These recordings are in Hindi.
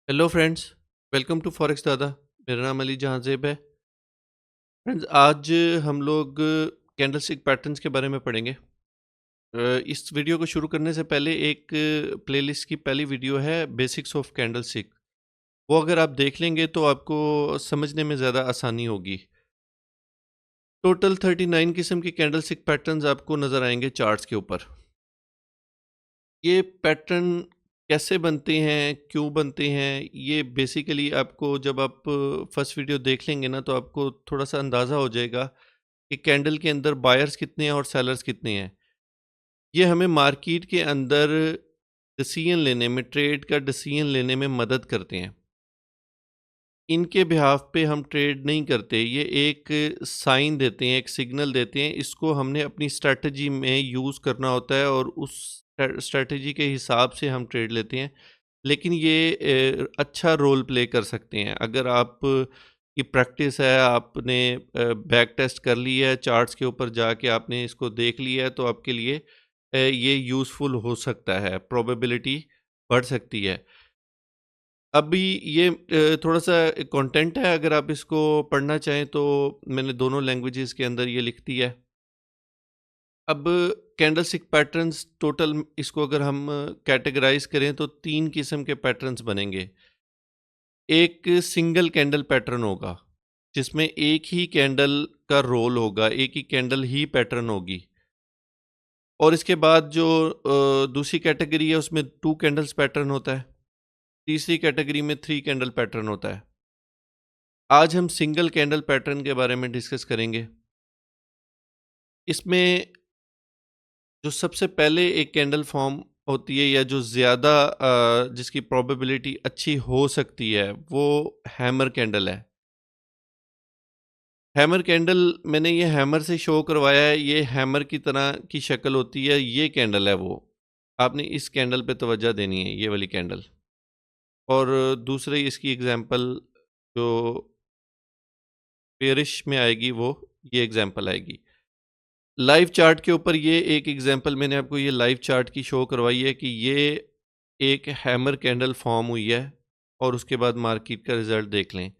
Hello friends, welcome to Forex Dada. मेरा नाम अली जहांजेब है। फ्रेंड्स, आज हम लोग कैंडलस्टिक पैटर्न्स के बारे में पढ़ेंगे। इस वीडियो को शुरू करने से पहले एक प्लेलिस्ट की पहली वीडियो है बेसिक्स ऑफ कैंडलस्टिक। वो अगर आप देख लेंगे तो आपको समझने में ज़्यादा आसानी होगी। टोटल 39 किस्म के कैंडलस्टिक पैटर्न्स आपको नज़र आएंगे चार्ट्स के ऊपर। ये पैटर्न कैसे बनते हैं, क्यों बनते हैं, ये बेसिकली आपको जब आप फर्स्ट वीडियो देख लेंगे ना तो आपको थोड़ा सा अंदाज़ा हो जाएगा कि कैंडल के अंदर बायर्स कितने हैं और सेलर्स कितने हैं। ये हमें मार्केट के अंदर डिसीजन लेने में, ट्रेड का डिसीजन लेने में मदद करते हैं। इनके बिहाफ पे हम ट्रेड नहीं करते, ये एक साइन देते हैं, एक सिग्नल देते हैं। इसको हमने अपनी स्ट्रैटेजी में यूज़ करना होता है और उस स्ट्रैटेजी के हिसाब से हम ट्रेड लेते हैं। लेकिन ये अच्छा रोल प्ले कर सकते हैं। अगर आप की प्रैक्टिस है, आपने बैक टेस्ट कर लिया है, चार्ट्स के ऊपर जाके आपने इसको देख लिया है, तो आपके लिए ये यूज़फुल हो सकता है, प्रोबेबिलिटी बढ़ सकती है। अभी ये थोड़ा-सा कंटेंट है, अगर आप इसको पढ़ना चाहें तो मैंने दोनों लैंग्वेजेज़ के अंदर ये लिख दिया है। अब कैंडलस्टिक पैटर्न्स टोटल इसको अगर हम कैटेगराइज़ करें तो 3 किस्म के पैटर्न्स बनेंगे। एक सिंगल कैंडल पैटर्न होगा, जिसमें एक ही कैंडल का रोल होगा, एक ही कैंडल ही पैटर्न होगी। और इसके बाद जो दूसरी कैटेगरी है उसमें 2 कैंडल्स पैटर्न होता है। तीसरी कैटेगरी में 3 कैंडल पैटर्न होता है। आज हम सिंगल कैंडल पैटर्न के बारे में डिस्कस करेंगे। इसमें जो सबसे पहले एक कैंडल फॉर्म होती है या जो ज़्यादा जिसकी प्रोबेबिलिटी अच्छी हो सकती है, वो हैमर कैंडल है। हैमर कैंडल मैंने ये हैमर से शो करवाया है, ये हैमर की तरह की शक्ल होती है, ये कैंडल है वो। आपने इस कैंडल पे तवज्जो देनी है, ये वाली कैंडल। और दूसरी इसकी एग्ज़ाम्पल जो बेयरिश में आएगी वो ये एग्ज़ाम्पल आएगी। लाइव चार्ट के ऊपर ये एक एग्ज़ाम्पल मैंने आपको ये लाइव चार्ट की शो करवाई है कि ये एक हैमर कैंडल फॉर्म हुई है और उसके बाद मार्केट का रिज़ल्ट देख लें।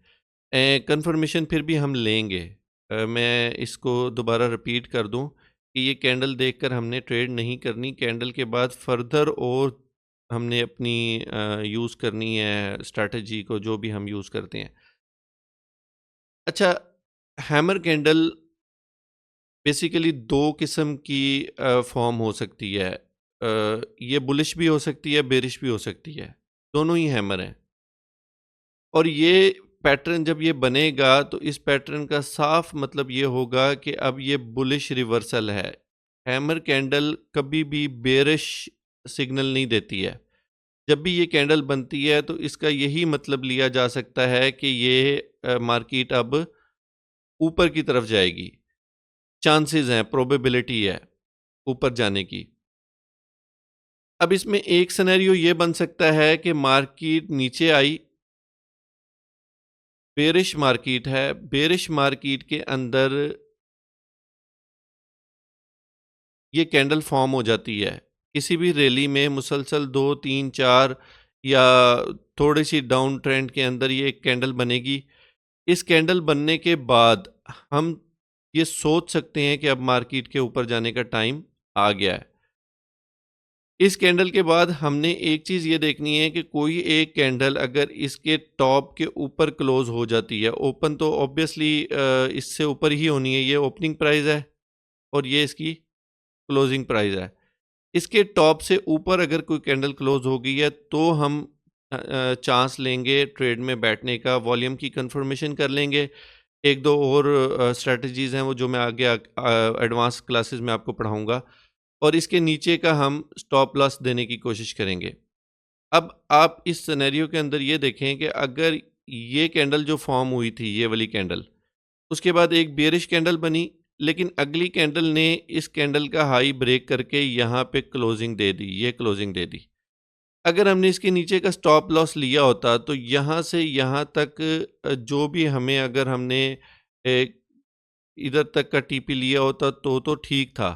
कंफर्मेशन फिर भी हम लेंगे। मैं इसको दोबारा रिपीट कर दूं कि ये कैंडल देखकर हमने ट्रेड नहीं करनी, कैंडल के बाद फर्दर और हमने अपनी यूज़ करनी है स्ट्रैटेजी को, जो भी हम यूज़ करते हैं। अच्छा, हैमर कैंडल बेसिकली 2 किस्म की फॉर्म हो सकती है। ये बुलिश भी हो सकती है, बेरिश भी हो सकती है। दोनों ही हैमर हैं। और ये पैटर्न जब ये बनेगा तो इस पैटर्न का साफ मतलब ये होगा कि अब ये बुलिश रिवर्सल है। हैमर कैंडल कभी भी बेरिश सिग्नल नहीं देती है। जब भी ये कैंडल बनती है तो इसका यही मतलब लिया जा सकता है कि ये मार्केट अब ऊपर की तरफ जाएगी। चांसेस हैं, प्रोबेबिलिटी है ऊपर जाने की। अब इसमें एक सिनेरियो ये बन सकता है कि मार्केट नीचे आई, बेरिश मार्केट है, बेरिश मार्केट के अंदर ये कैंडल फॉर्म हो जाती है। किसी भी रैली में मुसलसल 2, 3, 4 या थोड़ी-सी डाउन ट्रेंड के अंदर ये एक कैंडल बनेगी। इस कैंडल बनने के बाद हम ये सोच सकते हैं कि अब मार्केट के ऊपर जाने का टाइम आ गया है। इस कैंडल के बाद हमने एक चीज़ ये देखनी है कि कोई एक कैंडल अगर इसके टॉप के ऊपर क्लोज़ हो जाती है, ओपन तो ऑब्वियसली इससे ऊपर ही होनी है, ये ओपनिंग प्राइस है और ये इसकी क्लोजिंग प्राइस है। इसके टॉप से ऊपर अगर कोई कैंडल क्लोज हो गई है तो हम चांस लेंगे ट्रेड में बैठने का, वॉल्यूम की कंफर्मेशन कर लेंगे। एक दो और स्ट्रेटजीज हैं वो जो मैं आगे एडवांस क्लासेस में आपको पढ़ाऊंगा, और इसके नीचे का हम स्टॉप लॉस देने की कोशिश करेंगे। अब आप इस सिनेरियो के अंदर ये देखें कि अगर ये कैंडल जो फॉर्म हुई थी, ये वाली कैंडल, उसके बाद एक बेयरिश कैंडल बनी, लेकिन अगली कैंडल ने इस कैंडल का हाई ब्रेक करके यहाँ पे क्लोजिंग दे दी, ये क्लोजिंग दे दी। अगर हमने इसके नीचे का स्टॉप लॉस लिया होता तो यहाँ से यहाँ तक जो भी हमें, अगर हमने ए, इधर तक का टीपी लिया होता तो ठीक था,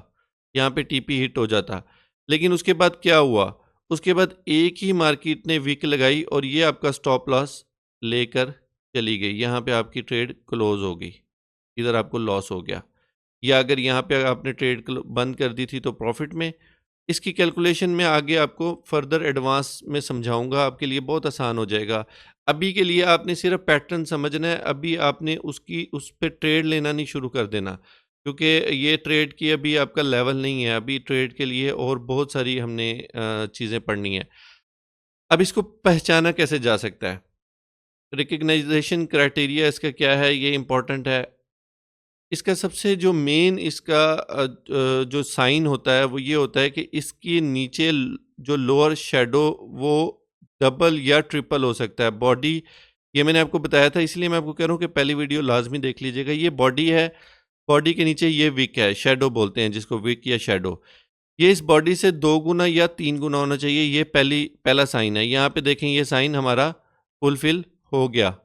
यहाँ पे टीपी हिट हो जाता। लेकिन उसके बाद क्या हुआ? उसके बाद एक ही मार्केट ने विक लगाई और ये आपका स्टॉप लॉस लेकर चली गई। यहाँ पे आपकी ट्रेड क्लोज हो गई, इधर आपको लॉस हो गया। या अगर यहाँ पे आपने ट्रेड बंद कर दी थी तो प्रॉफिट में। इसकी कैलकुलेशन में आगे आपको फर्दर एडवांस में समझाऊंगा, आपके लिए बहुत आसान हो जाएगा। अभी के लिए आपने सिर्फ पैटर्न समझना है, अभी आपने उस पे ट्रेड लेना नहीं शुरू कर देना, क्योंकि ये ट्रेड की अभी आपका लेवल नहीं है। अभी ट्रेड के लिए और बहुत सारी हमने चीज़ें पढ़नी है। अब इसको पहचाना कैसे जा सकता है, रिकग्नाइजेशन क्राइटेरिया इसका क्या है, ये इंपॉर्टेंट है। इसका सबसे जो मेन इसका जो साइन होता है वो ये होता है कि इसके नीचे जो लोअर शेडो वो डबल या ट्रिपल हो सकता है। बॉडी, ये मैंने आपको बताया था, इसलिए मैं आपको कह रहा हूँ कि पहली वीडियो लाजमी देख लीजिएगा। ये बॉडी है, बॉडी के नीचे ये विक है, शेडो बोलते हैं जिसको, विक या शेडो। ये इस बॉडी से 2 गुना या 3 गुना होना चाहिए। ये पहला साइन है। यहाँ पे देखें, ये साइन हमारा फुलफिल हो गया।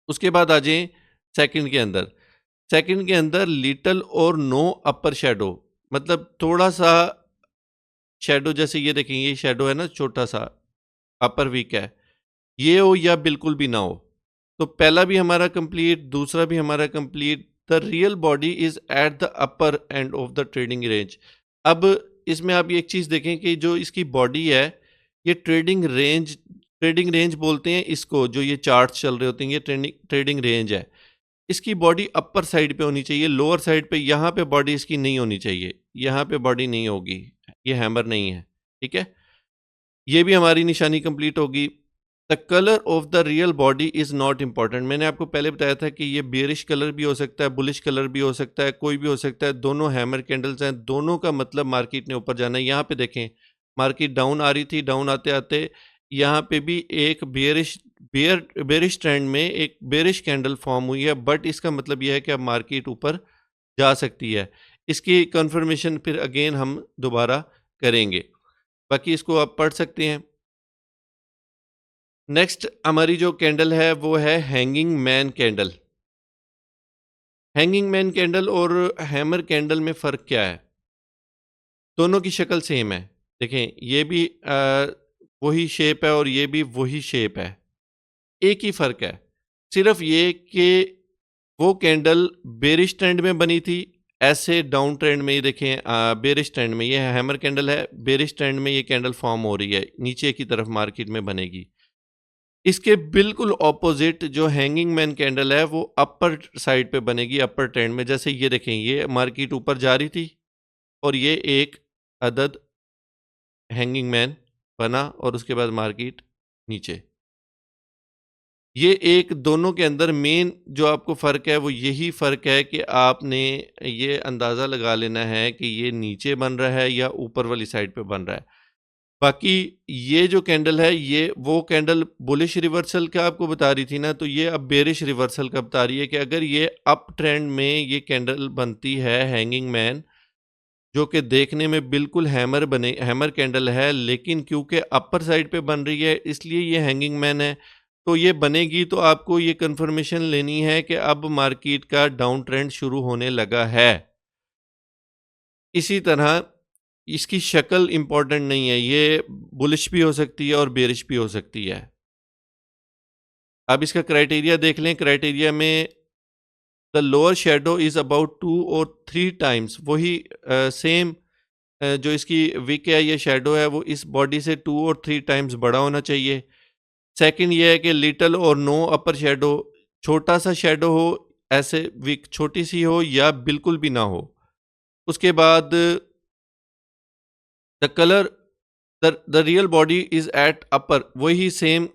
उसके बाद आ जाएं सेकंड के अंदर। सेकंड के अंदर लिटिल और नो अपर शेडो, मतलब थोड़ा सा शेडो, जैसे ये देखें, ये शेडो है ना छोटा सा, अपर वीक है, ये हो या बिल्कुल भी ना हो। तो पहला भी हमारा कंप्लीट, दूसरा भी हमारा complete. The real body is at the upper end of the trading range. अब इसमें आप एक चीज़ देखें कि जो इसकी बॉडी है, ये ट्रेडिंग रेंज बोलते हैं इसको, जो ये चार्ट्स चल रहे होते हैं, ये ट्रेडिंग रेंज है। इसकी बॉडी अपर साइड पे होनी चाहिए, लोअर साइड पे यहाँ पे बॉडी इसकी नहीं होनी चाहिए। यहाँ पे बॉडी नहीं होगी, ये हैमर नहीं है, ठीक है। ये भी हमारी निशानी कंप्लीट होगी। The colour of the real body is not important. मैंने आपको पहले बताया था कि ये बेरिश कलर भी हो सकता है, बुलिश कलर भी हो सकता है, कोई भी हो सकता है। दोनों हैमर कैंडल्स हैं, दोनों का मतलब मार्केट ने ऊपर जाना है। यहाँ पे देखें, मार्केट डाउन आ रही थी, डाउन आते आते यहाँ पे भी एक बेरिश ट्रेंड में एक बेरिश कैंडल फॉर्म हुई है, बट इसका मतलब यह है कि अब मार्केट ऊपर जा सकती है। इसकी कंफर्मेशन फिर अगेन हम दोबारा करेंगे, बाकी इसको आप पढ़ सकते हैं। नेक्स्ट हमारी जो कैंडल है वो है hanging man candle. Hanging man candle और हैमर कैंडल में फ़र्क क्या है? दोनों की शक्ल सेम है। देखें, ये भी वही शेप है और ये भी वही शेप है। एक ही फ़र्क है, सिर्फ ये कि वो कैंडल बेरिश ट्रेंड में बनी थी, ऐसे डाउन ट्रेंड में। ये देखें, बेरिश ट्रेंड में ये हैमर कैंडल है, बेरिश ट्रेंड में ये कैंडल फॉर्म हो रही है, नीचे की तरफ मार्केट में बनेगी। इसके बिल्कुल ऑपोजिट जो हैंगिंग मैन कैंडल है वो अपर साइड पे बनेगी, अपर ट्रेंड में। जैसे ये देखें, ये मार्केट ऊपर जा रही थी और ये एक अदद हैंगिंग मैन बना और उसके बाद मार्केट नीचे। ये एक दोनों के अंदर मेन जो आपको फ़र्क है वो यही फ़र्क है कि आपने ये अंदाज़ा लगा लेना है कि ये नीचे बन रहा है या ऊपर वाली साइड पे बन रहा है। बाकी ये जो कैंडल है, ये वो कैंडल बुलिश रिवर्सल का आपको बता रही थी ना, तो ये अब बेरिश रिवर्सल का बता रही है कि अगर ये अप ट्रेंड में ये कैंडल बनती है हैंगिंग मैन, जो कि देखने में बिल्कुल हैमर कैंडल है, लेकिन क्योंकि अपर साइड पे बन रही है इसलिए ये हैंगिंग मैन है। तो ये बनेगी तो आपको ये कंफर्मेशन लेनी है कि अब मार्केट का डाउन ट्रेंड शुरू होने लगा है। इसी तरह इसकी शक्ल इम्पोर्टेंट नहीं है, ये बुलिश भी हो सकती है और बेरिश भी हो सकती है। अब इसका क्राइटेरिया देख लें। क्राइटेरिया में the lower shadow is about 2 और 3 टाइम्स, वही सेम जो इसकी विक है, ये शेडो है, वो इस बॉडी से 2 और 3 टाइम्स बड़ा होना चाहिए। सेकंड ये है कि लिटिल और नो अपर शेडो, छोटा सा शेडो हो, ऐसे विक छोटी सी हो या बिल्कुल भी ना हो। उसके बाद the colour, the real body is at upper, वही सेम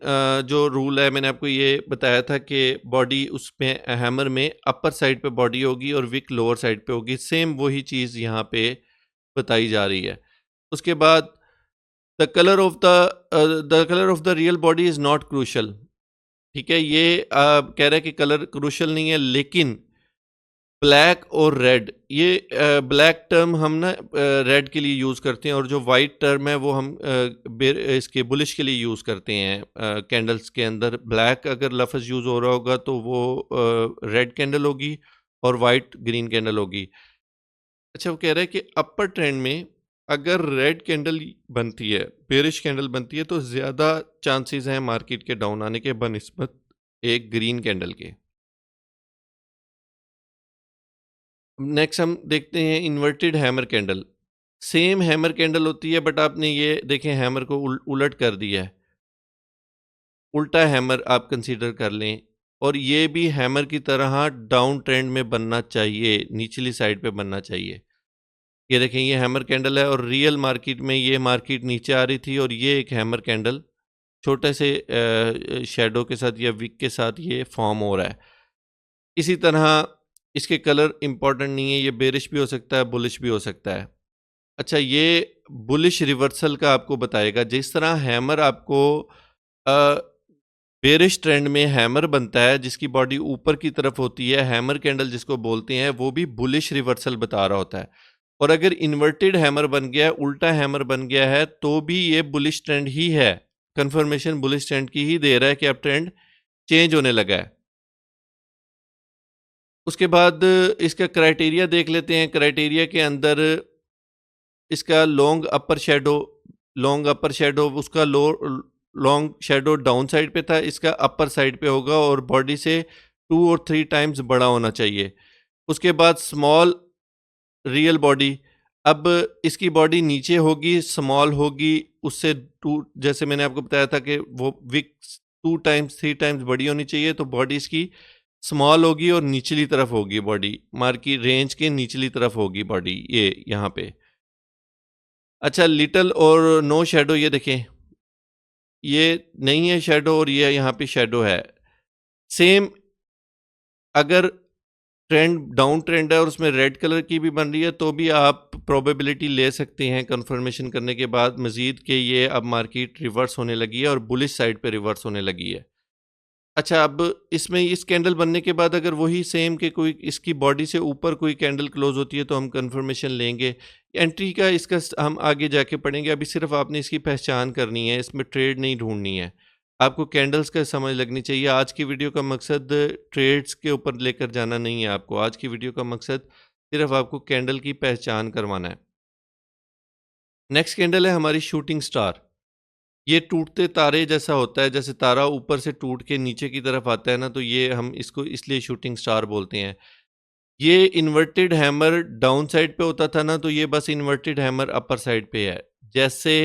जो रूल है, मैंने आपको ये बताया था कि बॉडी उसमें हैमर में अपर साइड पे बॉडी होगी और विक लोअर साइड पे होगी। सेम वही चीज़ यहाँ पे बताई जा रही है। उसके बाद the colour of the real body is not crucial. ठीक है, ये कह रहा है कि कलर क्रूशल नहीं है, लेकिन ब्लैक और रेड, ये ब्लैक टर्म हम ना रेड के लिए यूज़ करते हैं और जो वाइट टर्म है वो हम इसके बुलिश के लिए यूज़ करते हैं। कैंडल्स के अंदर ब्लैक अगर लफ्ज़ यूज़ हो रहा होगा तो वो रेड कैंडल होगी और वाइट ग्रीन कैंडल होगी। अच्छा, वो कह रहा है कि अपर ट्रेंड में अगर रेड कैंडल बनती है, बेरिश कैंडल बनती है, तो ज़्यादा चांसेस हैं मार्केट के डाउन आने के बनिस्बत एक ग्रीन कैंडल के। नेक्स्ट हम देखते हैं inverted hammer candle. Same hammer candle होती है बट आपने ये देखें हैमर को उलट कर दिया है। उल्टा हैमर आप कंसीडर कर लें और ये भी हैमर की तरह डाउन ट्रेंड में बनना चाहिए, निचली साइड पे बनना चाहिए। ये देखें ये हैमर कैंडल है और रियल मार्केट में ये मार्केट नीचे आ रही थी और ये एक हैमर कैंडल छोटे से शैडो के साथ या विक के साथ ये फॉर्म हो रहा है। इसी तरह इसके कलर इंपॉर्टेंट नहीं है, ये बेरिश भी हो सकता है, बुलिश भी हो सकता है। अच्छा, ये बुलिश रिवर्सल का आपको बताएगा। जिस तरह हैमर आपको बेरिश ट्रेंड में हैमर बनता है जिसकी बॉडी ऊपर की तरफ होती है, हैमर कैंडल जिसको बोलते हैं, वो भी बुलिश रिवर्सल बता रहा होता है। और अगर इन्वर्टेड हैमर बन गया है, उल्टा हैमर बन गया है, तो भी ये बुलिश ट्रेंड ही है। कंफर्मेशन बुलिश ट्रेंड की ही दे रहा है कि अब ट्रेंड चेंज होने लगा है। उसके बाद इसका क्राइटेरिया देख लेते हैं। क्राइटेरिया के अंदर इसका लॉन्ग अपर शैडो उसका लॉन्ग शैडो डाउन साइड पे था, इसका अपर साइड पे होगा और बॉडी से 2 और 3 टाइम्स बड़ा होना चाहिए। उसके बाद स्मॉल रियल बॉडी, अब इसकी बॉडी नीचे होगी, स्मॉल होगी, उससे 2 जैसे मैंने आपको बताया था कि वो विक 2 टाइम्स 3 टाइम्स बड़ी होनी चाहिए, तो बॉडी इसकी स्मॉल होगी और निचली तरफ होगी बॉडी, मार्केट रेंज के निचली तरफ होगी बॉडी ये यहाँ पे। अच्छा, लिटिल और नो शैडो, ये देखें ये नहीं है शैडो और ये यहाँ पे शैडो है। सेम अगर ट्रेंड डाउन ट्रेंड है और उसमें रेड कलर की भी बन रही है तो भी आप प्रोबेबिलिटी ले सकते हैं कंफर्मेशन करने के बाद मज़ीद कि ये अब मार्केट रिवर्स होने लगी है और बुलिश साइड पे रिवर्स होने लगी है। अच्छा, अब इसमें इस कैंडल बनने के बाद अगर वही सेम के कोई इसकी बॉडी से ऊपर कोई कैंडल क्लोज होती है तो हम कंफर्मेशन लेंगे। एंट्री का इसका हम आगे जाके पढ़ेंगे, अभी सिर्फ आपने इसकी पहचान करनी है, इसमें ट्रेड नहीं ढूंढनी है। आपको कैंडल्स का समझ लगनी चाहिए। आज की वीडियो का मकसद ट्रेड्स के ऊपर लेकर जाना नहीं है आपको। आज की वीडियो का मकसद सिर्फ आपको कैंडल की पहचान करवाना है। नेक्स्ट कैंडल है हमारी शूटिंग स्टार। ये टूटते तारे जैसा होता है, जैसे तारा ऊपर से टूट के नीचे की तरफ आता है ना, तो ये हम इसको इसलिए शूटिंग स्टार बोलते हैं। ये इन्वर्टेड हैमर डाउन साइड पे होता था ना, तो ये बस इन्वर्टेड हैमर अपर साइड पे है। जैसे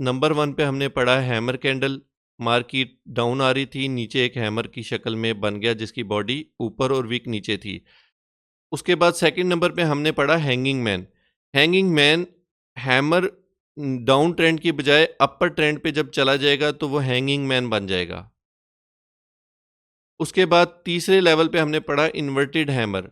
नंबर 1 पे हमने पढ़ा हैमर कैंडल, मार्केट डाउन आ रही थी, नीचे एक हैमर की शक्ल में बन गया जिसकी बॉडी ऊपर और विक नीचे थी। उसके बाद सेकंड नंबर पे हमने पढ़ा hanging man. Hanging man hammer down trend की बजाय अपर ट्रेंड पे जब चला जाएगा तो वो हैंगिंग मैन बन जाएगा। उसके बाद तीसरे लेवल पे हमने पढ़ा inverted hammer.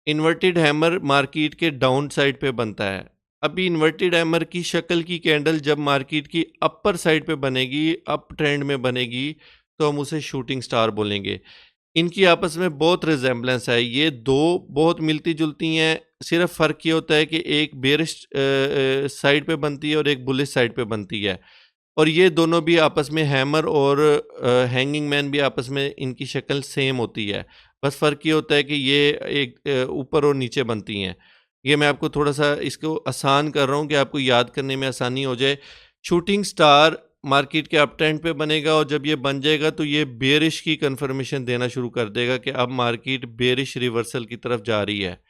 Inverted hammer market के डाउन साइड पे बनता है। अभी इन्वर्टेड हैमर की शक्ल की कैंडल जब मार्केट की अपर साइड पे बनेगी, अप ट्रेंड में बनेगी, तो हम उसे शूटिंग स्टार बोलेंगे। इनकी आपस में बहुत रिजेम्बलेंस है, ये दो बहुत मिलती जुलती हैं। सिर्फ फ़र्क ये होता है कि एक बेरिश साइड पे बनती है और एक बुलिश साइड पे बनती है। और ये दोनों भी आपस में हैमर और हैंगिंग मैन भी आपस में इनकी शक्ल सेम होती है। बस फ़र्क ये होता है कि ये एक ऊपर और नीचे बनती हैं। ये मैं आपको थोड़ा-सा इसको आसान कर रहा हूँ कि आपको याद करने में आसानी हो जाए। शूटिंग स्टार मार्केट के अप ट्रेंड पे बनेगा और जब ये बन जाएगा तो ये बेयरिश की कन्फर्मेशन देना शुरू कर देगा कि अब मार्केट बेयरिश रिवर्सल की तरफ जा रही है।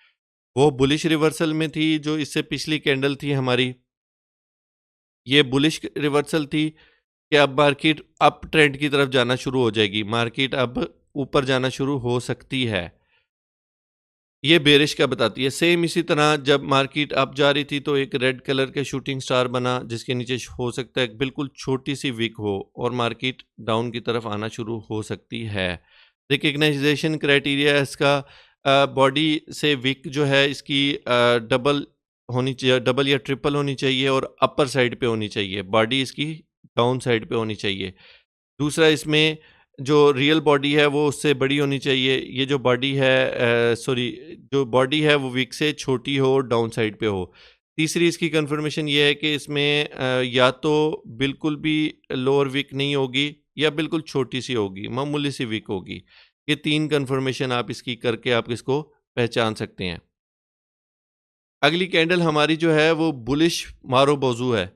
वो बुलिश रिवर्सल में थी जो इससे पिछली कैंडल थी हमारी, ये बुलिश रिवर्सल थी कि अब मार्केट अप ट्रेंड की तरफ जाना शुरू हो जाएगी। मार्केट अब ऊपर जाना शुरू हो सकती है। ये बेरिश का बताती है। सेम इसी तरह जब मार्केट अप जा रही थी तो एक रेड कलर के शूटिंग स्टार बना जिसके नीचे हो सकता है बिल्कुल छोटी सी विक हो और मार्केट डाउन की तरफ आना शुरू हो सकती है। रिकग्नाइजेशन क्राइटेरिया इसका बॉडी से विक जो है इसकी डबल होनी चाहिए, डबल या ट्रिपल होनी चाहिए और अपर साइड पे होनी चाहिए। बॉडी इसकी डाउन साइड पे होनी चाहिए। दूसरा इसमें जो रियल बॉडी है वो उससे बड़ी होनी चाहिए। ये जो बॉडी है जो बॉडी है वो विक से छोटी हो और डाउन साइड पे हो। तीसरी इसकी कन्फर्मेशन ये है कि इसमें या तो बिल्कुल भी लोअर विक नहीं होगी या बिल्कुल छोटी सी होगी, मामूली सी विक होगी। ये 3 कन्फर्मेशन आप इसकी करके आप इसको पहचान सकते हैं। अगली कैंडल हमारी जो है वो बुलिश मारोबोजू है।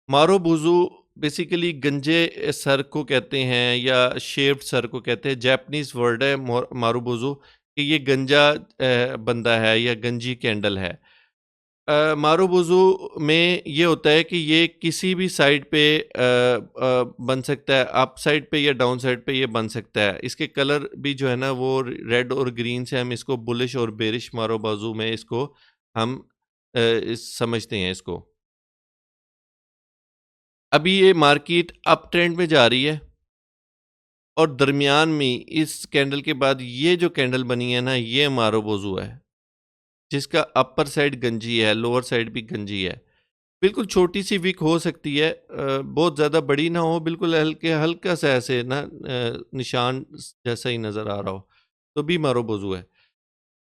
मारोबोजू बेसिकली गंजे सर को कहते हैं या शेप्ड सर को कहते हैं। जैपनीज वर्ड है मारोबोजू कि ये गंजा बंदा है या गंजी कैंडल है। मारूबुज़ू में ये होता है कि ये किसी भी साइड पे बन सकता है, अप साइड पे या डाउन साइड पे ये बन सकता है। इसके कलर भी जो है ना वो रेड और ग्रीन से हम इसको बुलिश और बेरिश मारूबुज़ू में इसको हम समझते हैं इसको। अभी ये मार्केट अप ट्रेंड में जा रही है और दरमियान में इस कैंडल के बाद ये जो कैंडल बनी है ना ये मारूबुज़ू है, जिसका अपर साइड गंजी है, लोअर साइड भी गंजी है। बिल्कुल छोटी-सी विक हो सकती है, बहुत ज़्यादा बड़ी ना हो, बिल्कुल हल्का-सा ऐसे ना निशान जैसा ही नज़र आ रहा हो, तो भी मारो-वज़ू है।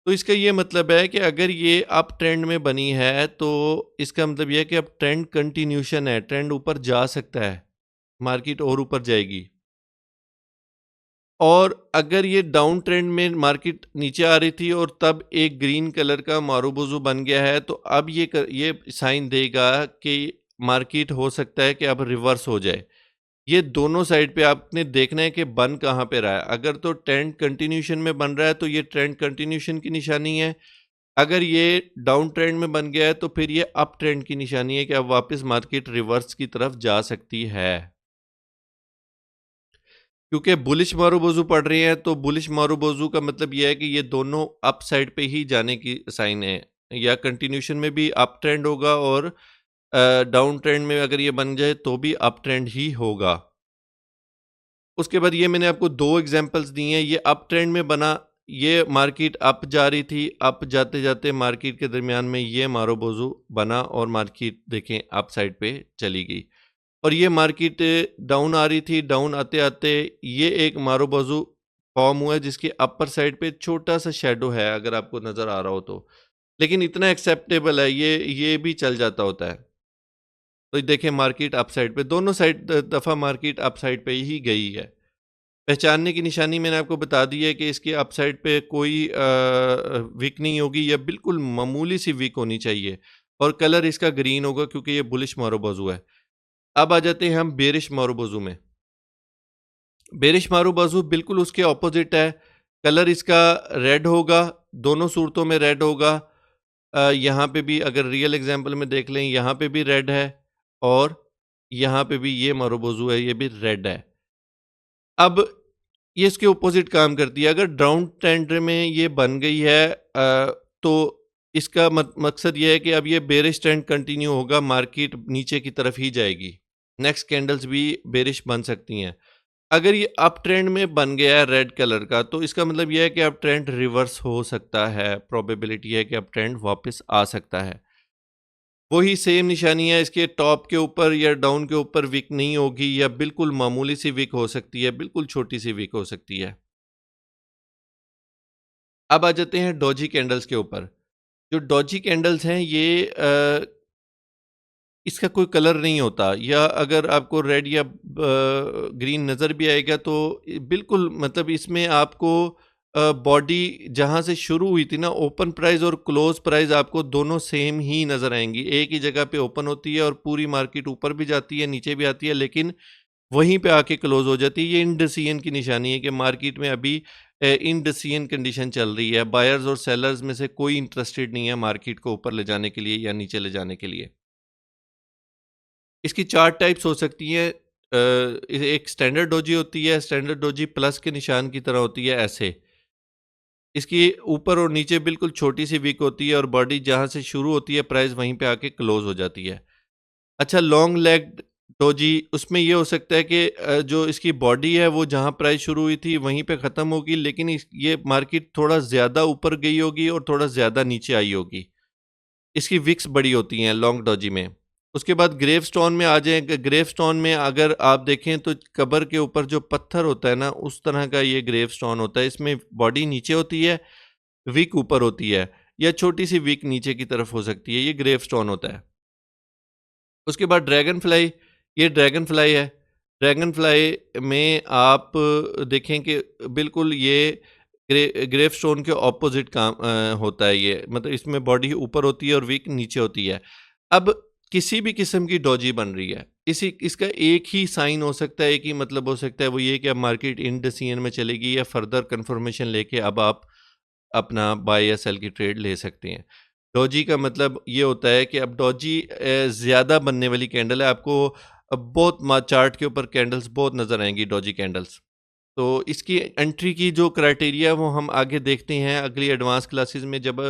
तो इसका ये मतलब है कि अगर ये अप ट्रेंड में बनी है, तो इसका मतलब ये है कि अब ट्रेंड कंटिन्यूशन है, ट्रेंड ऊपर जा सकता है, मार्केट और ऊपर जाएगी। और अगर ये डाउन ट्रेंड में मार्केट नीचे आ रही थी और तब एक ग्रीन कलर का मारूबुज़ू बन गया है, तो अब ये साइन देगा कि मार्केट हो सकता है कि अब रिवर्स हो जाए। ये दोनों साइड पे आपने देखना है कि बन कहाँ पे रहा है। अगर तो ट्रेंड कंटिन्यूशन में बन रहा है, तो ये ट्रेंड कंटिन्यूशन की निशानी है। अगर ये डाउन ट्रेंड में बन गया है, तो फिर ये अप ट्रेंड की निशानी है कि अब वापस मार्केट रिवर्स की तरफ जा सकती है। क्योंकि बुलिश मारूबोज़ू पढ़ रहे हैं, तो बुलिश मारूबोज़ू का मतलब ये है कि ये दोनों अप साइड पे ही जाने की साइन है, या कंटिन्यूशन में भी अप ट्रेंड होगा और डाउन ट्रेंड में अगर ये बन जाए तो भी अप ट्रेंड ही होगा। उसके बाद ये मैंने आपको 2 एग्ज़ाम्पल्स दिए हैं, ये अप ट्रेंड में बना, ये मार्केट अप जा रही थी, अप जाते-जाते मार्केट के दरमियान में ये मारूबोज़ू बना और मार्केट देखें अप साइड पे चली गई। और ये मार्केट डाउन आ रही थी, डाउन आते-आते ये एक मारो-बाज़ू फॉर्म हुआ है जिसकी अपर साइड पे छोटा-सा शैडो है, अगर आपको नज़र आ रहा हो तो। लेकिन इतना एक्सेप्टेबल है, ये भी चल जाता होता है। तो देखिए मार्केट अप साइड पे, दोनों साइड दफ़ा मार्केट अप साइड पे ही गई है। पहचानने की निशानी मैंने आपको बता दी है कि इसकी अप साइड पे कोई विक नहीं होगी या बिल्कुल मामूली सी विक होनी चाहिए और कलर इसका ग्रीन होगा क्योंकि ये बुलिश मारो-बाज़ू है। अब आ जाते हैं हम बेरिश मारो-बाज़ू में। बेरिश मारूबाज़ू बिल्कुल उसके ऑपोजिट है। कलर इसका रेड होगा, दोनों सूरतों में रेड होगा। यहाँ पे भी अगर रियल एग्ज़ाम्पल में देख लें, यहाँ पे भी रेड है और यहाँ पे भी ये मारूबाज़ू है, ये भी रेड है। अब ये इसके ऑपोजिट काम करती है। अगर डाउन ट्रेंड में ये बन गई है, तो इसका मकसद ये है कि अब ये बेरिश ट्रेंड कंटिन्यू होगा, मार्केट नीचे की तरफ ही जाएगी। नेक्स्ट कैंडल्स भी बेरिश बन सकती हैं। अगर ये अप ट्रेंड में बन गया है रेड कलर का, तो इसका मतलब ये है कि अब ट्रेंड रिवर्स हो सकता है, प्रोबेबिलिटी है कि अब ट्रेंड वापस आ सकता है। वही सेम निशानी है, इसके टॉप के ऊपर या डाउन के ऊपर विक नहीं होगी या बिल्कुल मामूली सी विक हो सकती है, बिल्कुल छोटी सी विक हो सकती है। अब आ जाते हैं डॉजी कैंडल्स के ऊपर। जो डॉजी कैंडल्स हैं ये इसका कोई कलर नहीं होता, या अगर आपको रेड या ग्रीन नज़र भी आएगा तो बिल्कुल मतलब इसमें आपको बॉडी जहाँ से शुरू हुई थी ना, ओपन प्राइस और क्लोज प्राइस आपको दोनों सेम ही नज़र आएंगी। एक ही जगह पे ओपन होती है और पूरी मार्केट ऊपर भी जाती है, नीचे भी आती है, लेकिन वहीं पे आके क्लोज हो जाती है। ये इनडिसिजन की निशानी है कि मार्केट में अभी इनडिसिजन कंडीशन चल रही है। बायर्स और सेलर्स में से कोई इंटरेस्टेड नहीं है मार्केट को ऊपर ले जाने के लिए या नीचे ले जाने के लिए। इसकी 4 टाइप्स हो सकती हैं। एक स्टैंडर्ड डोजी होती है, स्टैंडर्ड डोजी प्लस के निशान की तरह होती है ऐसे। इसकी ऊपर और नीचे बिल्कुल छोटी-सी विक होती है और बॉडी जहाँ से शुरू होती है प्राइस वहीं पे आके क्लोज़ हो जाती है। अच्छा, लॉन्ग लेग्ड डोजी उसमें ये हो सकता है कि जो इसकी बॉडी है वो जहाँ प्राइस शुरू हुई थी वहीं पे ख़त्म होगी, लेकिन ये मार्केट थोड़ा ज़्यादा ऊपर गई होगी और थोड़ा ज़्यादा नीचे आई होगी। इसकी विक्स बड़ी होती हैं लॉन्ग डोजी में। उसके बाद ग्रेवस्टोन में आ जाएँ। ग्रेवस्टोन में अगर आप देखें तो कब्र के ऊपर जो पत्थर होता है ना, उस तरह का ये ग्रेवस्टोन होता है। इसमें बॉडी नीचे होती है, विक ऊपर होती है, या छोटी-सी विक नीचे की तरफ हो सकती है। ये ग्रेवस्टोन होता है। उसके बाद ड्रैगन फ्लाई, ये ड्रैगन फ्लाई है। ड्रैगन फ्लाई में आप देखें कि बिल्कुल ये ग्रेव स्टोन के ऑपोजिट काम होता है ये, मतलब इसमें बॉडी ऊपर होती है और विक नीचे होती है। अब किसी भी किस्म की डॉजी बन रही है, इसी इसका एक ही साइन हो सकता है, एक ही मतलब हो सकता है, वो ये कि अब मार्केट इन डिसीजन में चलेगी या फर्दर कंफर्मेशन लेके अब आप अपना बाय या सेल की ट्रेड ले सकते हैं। डॉजी का मतलब ये होता है कि अब डॉजी ज़्यादा बनने वाली कैंडल है, आपको बहुत चार्ट के ऊपर कैंडल्स बहुत नज़र आएंगी डॉजी कैंडल्स। तो इसकी एंट्री की जो क्राइटेरिया वो हम आगे देखते हैं अगली एडवांस क्लासेस में। जब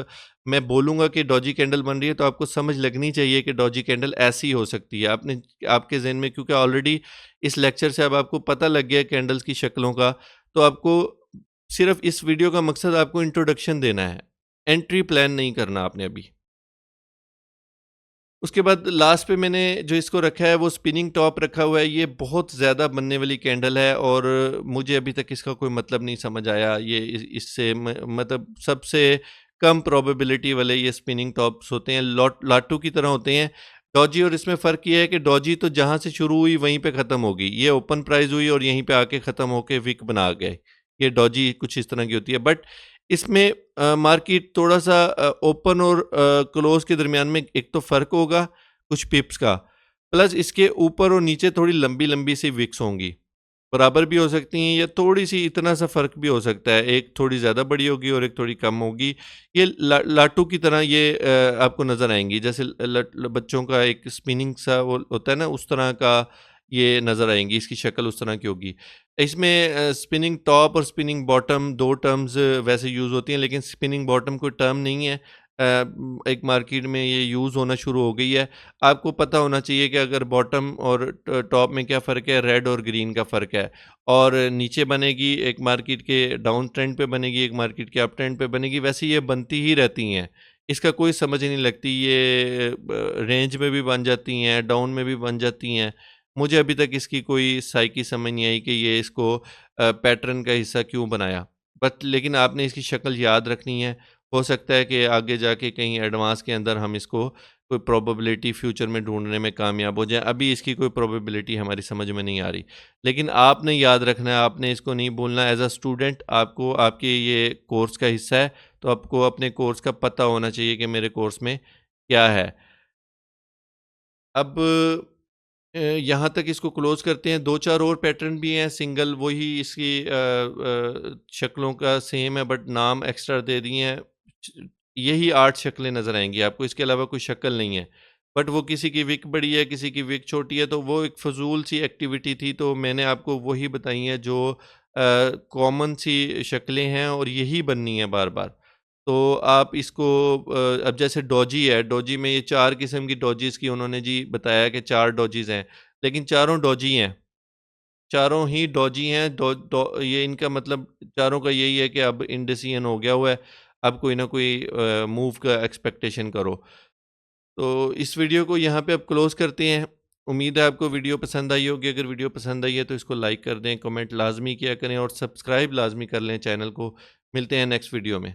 मैं बोलूँगा कि डॉजी कैंडल बन रही है तो आपको समझ लगनी चाहिए कि डॉजी कैंडल ऐसी हो सकती है। आपने आपके ज़हन में, क्योंकि ऑलरेडी इस लेक्चर से अब आपको पता लग गया है कैंडल्स की शक्लों का, तो आपको सिर्फ़ इस वीडियो का मकसद आपको इंट्रोडक्शन देना है। एंट्री प्लान नहीं करना आपने अभी। उसके बाद लास्ट पे मैंने जो इसको रखा है वो स्पिनिंग टॉप रखा हुआ है। ये बहुत ज़्यादा बनने वाली कैंडल है और मुझे अभी तक इसका कोई मतलब नहीं समझ आया। ये इससे मतलब सबसे कम प्रोबेबिलिटी वाले ये स्पिनिंग टॉप्स होते हैं, लाटू की तरह होते हैं। डॉजी और इसमें फ़र्क ये है कि डॉजी तो जहाँ से शुरू हुई वहीं पे ख़त्म होगी। ये ओपन प्राइस हुई और यहीं पे आके ख़त्म होके विक बना गए। ये डॉजी कुछ इस तरह की होती है, बट इसमें मार्केट थोड़ा-सा ओपन और क्लोज़ के दरमियान में एक तो फ़र्क होगा कुछ पिप्स का, प्लस इसके ऊपर और नीचे थोड़ी लंबी-लंबी सी विक्स होंगी। बराबर भी हो सकती हैं या थोड़ी-सी इतना सा फ़र्क भी हो सकता है, एक थोड़ी ज़्यादा बड़ी होगी और एक थोड़ी कम होगी। ये लाटू की तरह ये आपको नज़र आएँगी, जैसे बच्चों का एक स्पिनिंग सा वो होता है ना, उस तरह का ये नज़र आएँगी, इसकी शक्ल उस तरह की होगी। इसमें स्पिनिंग टॉप और स्पिनिंग बॉटम 2 टर्म्स वैसे यूज़ होती हैं, लेकिन स्पिनिंग बॉटम कोई टर्म नहीं है। एक मार्केट में ये यूज़ होना शुरू हो गई है। आपको पता होना चाहिए कि अगर बॉटम और टॉप में क्या फ़र्क है, रेड और ग्रीन का फ़र्क है। और नीचे बनेगी एक मार्केट के डाउन ट्रेंड पे बनेगी, एक मार्केट के अप ट्रेंड पे बनेगी, वैसे ये बनती ही रहती हैं। इसका कोई समझ नहीं लगती, ये रेंज में भी बन जाती हैं, डाउन में भी बन जाती हैं। मुझे अभी तक इसकी कोई साइकी समझ नहीं आई कि ये इसको पैटर्न का हिस्सा क्यों बनाया। बट लेकिन आपने इसकी शक्ल याद रखनी है। हो सकता है कि आगे जाके कहीं एडवांस के अंदर हम इसको कोई प्रोबेबिलिटी फ्यूचर में ढूँढने में कामयाब हो जाएँ। अभी इसकी कोई प्रोबेबिलिटी हमारी समझ में नहीं आ रही। लेकिन आपने याद रखना है, आपने इसको नहीं भूलना। एज़ अ स्टूडेंट आपको आपके ये कोर्स का हिस्सा है, तो आपको अपने कोर्स का पता होना चाहिए कि मेरे कोर्स में क्या है। अब यहाँ तक इसको क्लोज़ करते हैं। 2-4 और पैटर्न भी हैं सिंगल, वही इसकी शक्लों का सेम है बट नाम एक्स्ट्रा दे दिए हैं। च यही 8 शक्लें नज़र आएँगी आपको, इसके अलावा कोई शक्ल नहीं है। बट वो किसी की विक बड़ी है, किसी की विक छोटी है, तो वो एक फ़िज़ूल सी एक्टिविटी थी, तो मैंने आपको वही बताई हैं जो कॉमन सी शक्लें हैं और यही बननी है बार-बार। तो आप इसको अब जैसे डॉजी है, डॉजी में ये 4 किस्म की डॉजीज़ की उन्होंने जी बताया कि 4 डॉजीज़ हैं, लेकिन चारों डॉजी हैं, चारों ही डॉजी हैं। डॉ डॉ ये इनका मतलब चारों का यही है कि अब इंडिसिजन हो गया हुआ है, अब कोई ना कोई मूव का एक्सपेक्टेशन करो। तो इस वीडियो को यहाँ पे अब क्लोज़ करते हैं। उम्मीद है आपको वीडियो पसंद आई होगी। अगर वीडियो पसंद आई है तो इसको लाइक कर दें, कमेंट लाज़मी किया करें और सब्सक्राइब लाज़मी कर लें चैनल को। मिलते हैं नेक्स्ट वीडियो में।